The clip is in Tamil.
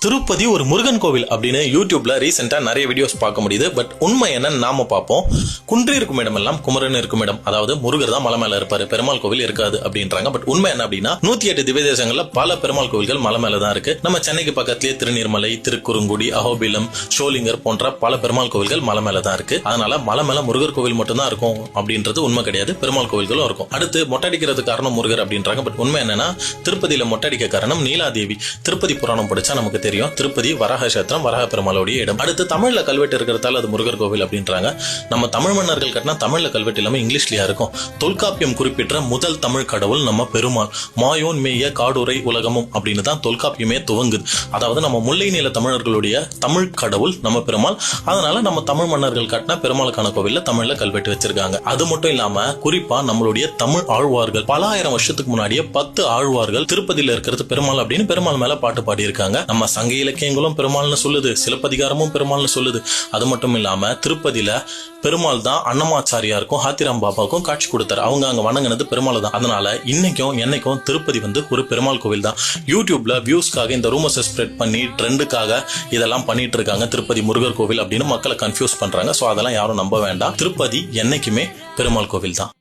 திருப்பதி ஒரு முருகன் கோவில் அப்படின்னு யூடியூப்ல ரீசெண்டா நிறைய வீடியோஸ் பார்க்க முடியுது. பட் உண்மை என்னன்னு நாம பார்ப்போம். குன்றி இருக்கும் இடம் எல்லாம் குமரன் இருக்கும் இடம், அதாவது முருகர் தான் மலை மேல இருப்பாரு, பெருமாள் கோவில் இருக்காது அப்படின்றாங்க. பட் உண்மை என்ன அப்படின்னா 108 திவ்ய தேசங்கள்ல பல பெருமாள் கோவில்கள் மலை மேல தான் இருக்கு. நம்ம சென்னைக்கு பக்கத்திலேயே திருநீர்மலை, திருக்குறுங்குடி, அஹோபிலம், ஷோலிங்கர் போன்ற பல பெருமாள் கோவில்கள் மலை மேல தான் இருக்கு. அதனால மலை மேல முருகர் கோவில் மட்டும் தான் இருக்கும் அப்படின்றது உண்மை கிடையாது. பெருமாள் கோவில்களும் இருக்கும். அடுத்து மொட்டடிக்கிறது காரணம் முருகர் அப்படின்றாங்க. பட் உண்மை என்னன்னா திருப்பதியில மொட்டடிக்க காரணம் நீலாதேவி. திருப்பதி புராணம் படிச்சா நமக்கு தெரியும். திருப்பதி வராக கஷேத்திரம், வராக பெருமாளுடைய இடம். அடுத்து தமிழ்ல கல்வெட்டு இருக்கிறதால அது முருகர் கோவில் அப்படின்றாங்க. நம்ம தமிழ் மன்னர்கள் கட்டினா தமிழ்ல கல்வெட்டு இல்லாம இங்கிலீஷ்லயா இருக்கும். தொல்காப்பியம் குறிப்பிட்ட முதல் தமிழ் கடவுள் நம்ம பெருமாள். மாயோன் மேய காடுரை உலகமும் அப்படின்னு தான் தொல்காப்பியமே துவங்குது. அதாவது நம்ம முல்லை நில தமிழர்களுடைய தமிழ் கடவுள் நம்ம பெருமாள். அதனால நம்ம தமிழ் மன்னர்கள் கட்டினா பெருமாளுக்கான கோவில்ல தமிழ்ல கல்வெட்டு வச்சிருக்காங்க. அது மட்டும் இல்லாம குறிப்பா நம்மளுடைய தமிழ் ஆழ்வார்கள் பல ஆயிரம் வருஷத்துக்கு முன்னாடியே 10 ஆழ்வார்கள் திருப்பதியில இருக்கிறது பெருமாள் அப்படின்னு பெருமாள் மேல பாட்டு பாடி இருக்காங்க. நம்ம சங்க இலக்கியங்களும் பெருமாள்னு சொல்லுது, சிலப்பதிகாரமும் பெருமாள்னு சொல்லுது. அது மட்டும் இல்லாம திருப்பதியில பெருமாள் தான் அன்னமாச்சாரியாருக்கும் ஹாத்திராம் பாபாவுக்கும் காட்சி கொடுத்தாரு. அவங்க அங்க வணங்கினது பெருமாள் தான். அதனால இன்னைக்கும் என்னைக்கும் திருப்பதி ஒரு பெருமாள் கோவில் தான். யூடியூப்ல வியூஸ்க்காக இந்த ரூமர்ஸை ஸ்ப்ரெட் பண்ணி ட்ரெண்டுக்காக இதெல்லாம் பண்ணிட்டு இருக்காங்க. திருப்பதி முருகர் கோவில் அப்படின்னு மக்களை கன்ஃபியூஸ் பண்றாங்க. சோ அதெல்லாம் யாரும் நம்ப வேண்டாம். திருப்பதி என்னைக்குமே பெருமாள் கோவில் தான்.